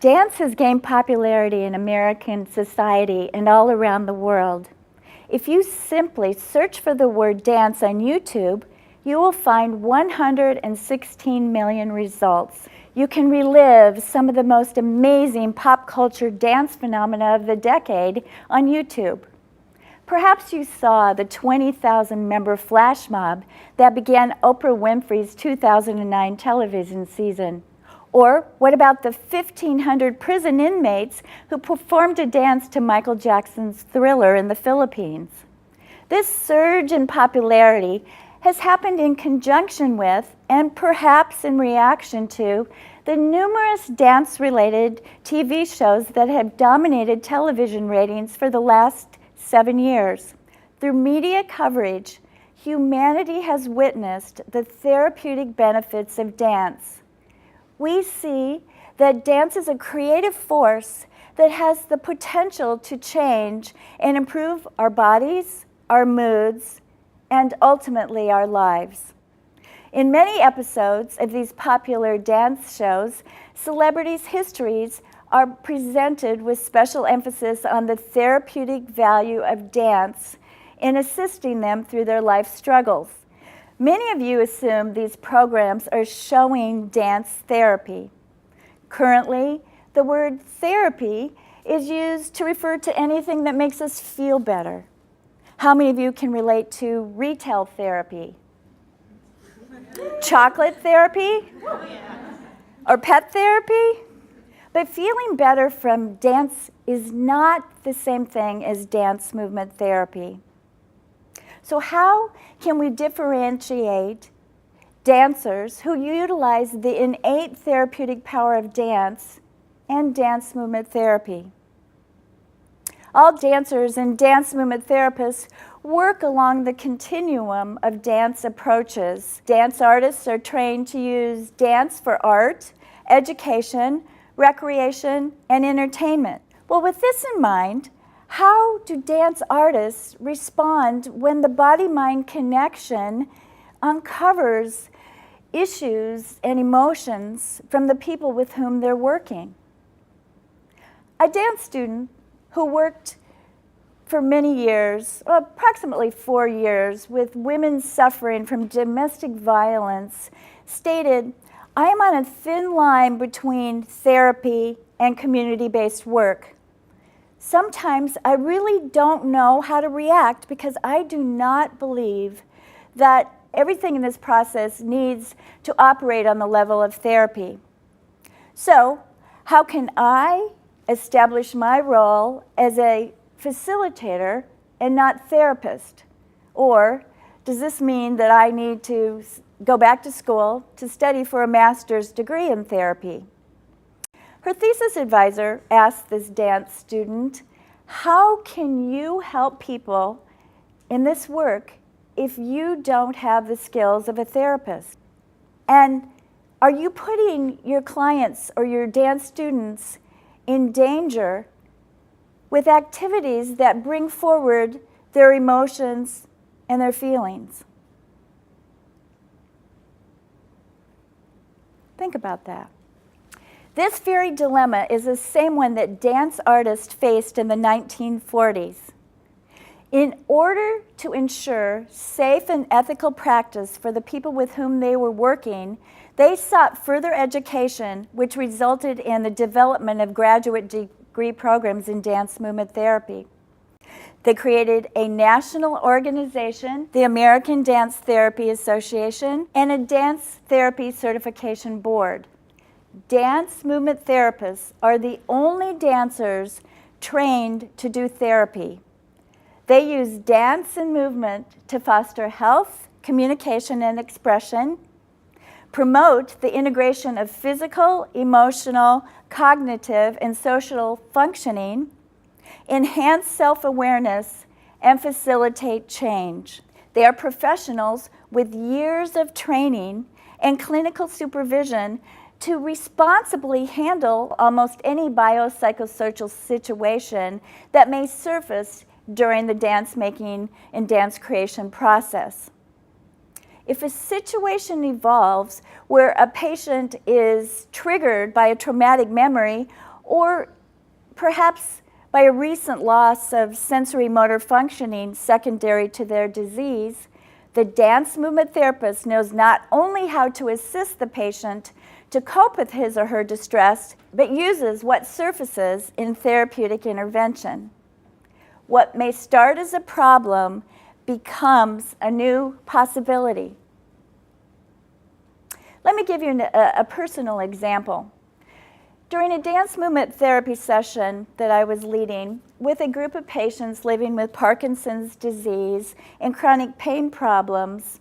Dance has gained popularity in American society and all around the world. If you simply search for the word dance on YouTube, you will find 116 million results. You can relive some of the most amazing pop culture dance phenomena of the decade on YouTube. Perhaps you saw the 20,000 member flash mob that began Oprah Winfrey's 2009 television season. Or what about the 1,500 prison inmates who performed a dance to Michael Jackson's Thriller in the Philippines? This surge in popularity has happened in conjunction with, and perhaps in reaction to, the numerous dance-related TV shows that have dominated television ratings for the last 7 years. Through media coverage, humanity has witnessed the therapeutic benefits of dance. We see that dance is a creative force that has the potential to change and improve our bodies, our moods, and ultimately our lives. In many episodes of these popular dance shows, celebrities' histories are presented with special emphasis on the therapeutic value of dance in assisting them through their life struggles. Many of you assume these programs are showing dance therapy. Currently, the word therapy is used to refer to anything that makes us feel better. How many of you can relate to retail therapy? Chocolate therapy? Or pet therapy? But feeling better from dance is not the same thing as dance movement therapy. So how can we differentiate dancers who utilize the innate therapeutic power of dance and dance movement therapy? All dancers and dance movement therapists work along the continuum of dance approaches. Dance artists are trained to use dance for art, education, recreation, and entertainment. Well, with this in mind, how do dance artists respond when the body-mind connection uncovers issues and emotions from the people with whom they're working? A dance student who worked for many years, approximately 4 years, with women suffering from domestic violence, stated, "I am on a thin line between therapy and community-based work. Sometimes I really don't know how to react because I do not believe that everything in this process needs to operate on the level of therapy. So, how can I establish my role as a facilitator and not therapist? Or does this mean that I need to go back to school to study for a master's degree in therapy?" Her thesis advisor asked this dance student, "How can you help people in this work if you don't have the skills of a therapist? And are you putting your clients or your dance students in danger with activities that bring forward their emotions and their feelings?" Think about that. This very dilemma is the same one that dance artists faced in the 1940s. In order to ensure safe and ethical practice for the people with whom they were working, they sought further education, which resulted in the development of graduate degree programs in dance movement therapy. They created a national organization, the American Dance Therapy Association, and a Dance Therapy Certification Board. Dance movement therapists are the only dancers trained to do therapy. They use dance and movement to foster health, communication, and expression, promote the integration of physical, emotional, cognitive, and social functioning, enhance self-awareness, and facilitate change. They are professionals with years of training and clinical supervision to responsibly handle almost any biopsychosocial situation that may surface during the dance making and dance creation process. If a situation evolves where a patient is triggered by a traumatic memory or perhaps by a recent loss of sensory motor functioning secondary to their disease, the dance movement therapist knows not only how to assist the patient to cope with his or her distress, but uses what surfaces in therapeutic intervention. What may start as a problem becomes a new possibility. Let me give you a personal example. During a dance movement therapy session that I was leading with a group of patients living with Parkinson's disease and chronic pain problems,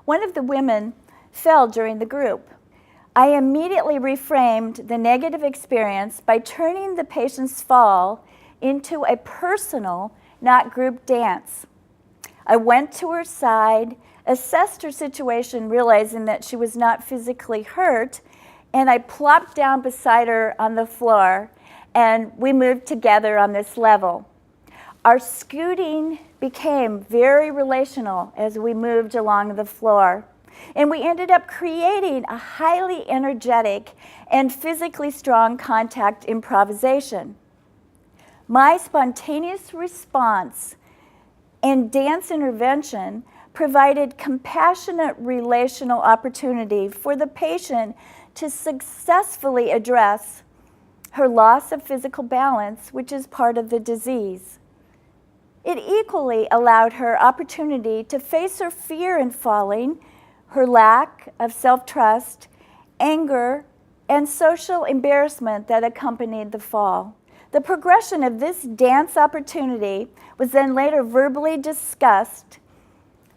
one of the women fell during the group. I immediately reframed the negative experience by turning the patient's fall into a personal, not group dance. I went to her side, assessed her situation, realizing that she was not physically hurt, and I plopped down beside her on the floor, and we moved together on this level. Our scooting became very relational as we moved along the floor, and we ended up creating a highly energetic and physically strong contact improvisation. My spontaneous response and dance intervention provided compassionate relational opportunity for the patient to successfully address her loss of physical balance, which is part of the disease. It equally allowed her opportunity to face her fear in falling, her lack of self-trust, anger, and social embarrassment that accompanied the fall. The progression of this dance opportunity was then later verbally discussed,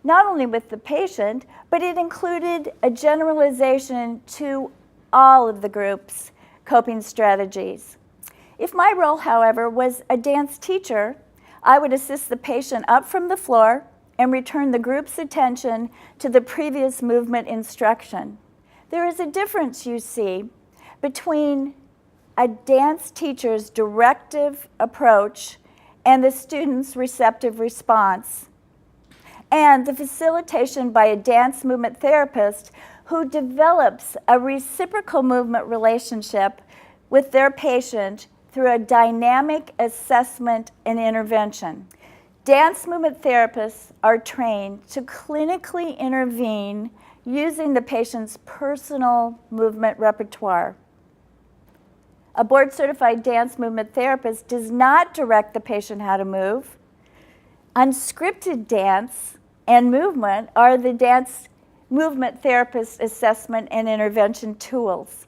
not only with the patient, but it included a generalization to all of the group's coping strategies. If my role, however, was a dance teacher, I would assist the patient up from the floor and return the group's attention to the previous movement instruction. There is a difference, you see, between a dance teacher's directive approach and the student's receptive response, and the facilitation by a dance movement therapist who develops a reciprocal movement relationship with their patient through a dynamic assessment and intervention. Dance movement therapists are trained to clinically intervene using the patient's personal movement repertoire. A board-certified dance movement therapist does not direct the patient how to move. Unscripted dance and movement are the dance movement therapist assessment and intervention tools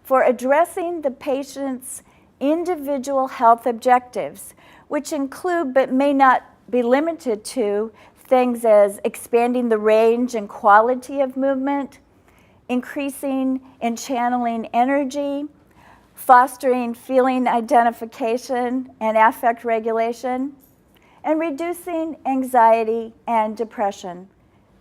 for addressing the patient's individual health objectives, which include but may not be limited to things as expanding the range and quality of movement, increasing and channeling energy, fostering feeling identification and affect regulation, and reducing anxiety and depression.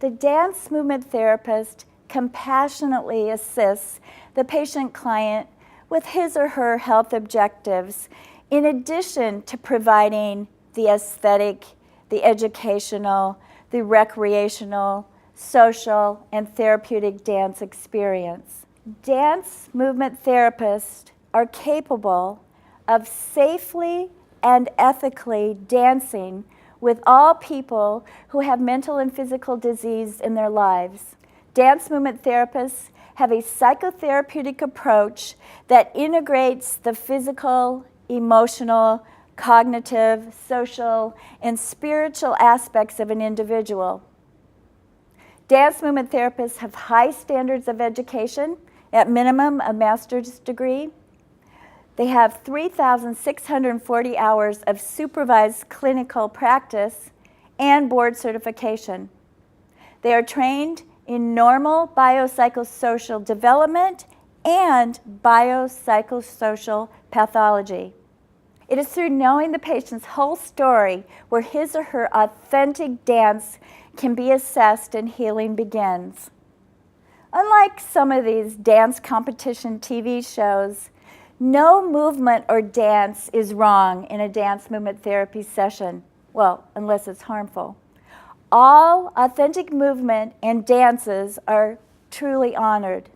The dance movement therapist compassionately assists the patient client with his or her health objectives, in addition to providing the aesthetic, the educational, the recreational, social, and therapeutic dance experience. Dance movement therapists are capable of safely and ethically dancing with all people who have mental and physical disease in their lives. Dance movement therapists have a psychotherapeutic approach that integrates the physical, emotional, cognitive, social, and spiritual aspects of an individual. Dance movement therapists have high standards of education, at minimum a master's degree. They have 3,640 hours of supervised clinical practice and board certification. They are trained in normal biopsychosocial development and biopsychosocial pathology. It is through knowing the patient's whole story where his or her authentic dance can be assessed and healing begins. Unlike some of these dance competition TV shows, no movement or dance is wrong in a dance movement therapy session, well, unless it's harmful. All authentic movement and dances are truly honored.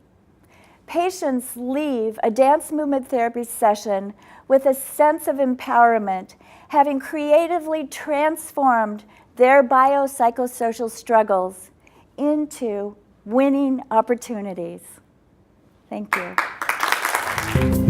patients leave a dance movement therapy session with a sense of empowerment, having creatively transformed their biopsychosocial struggles into winning opportunities. Thank you.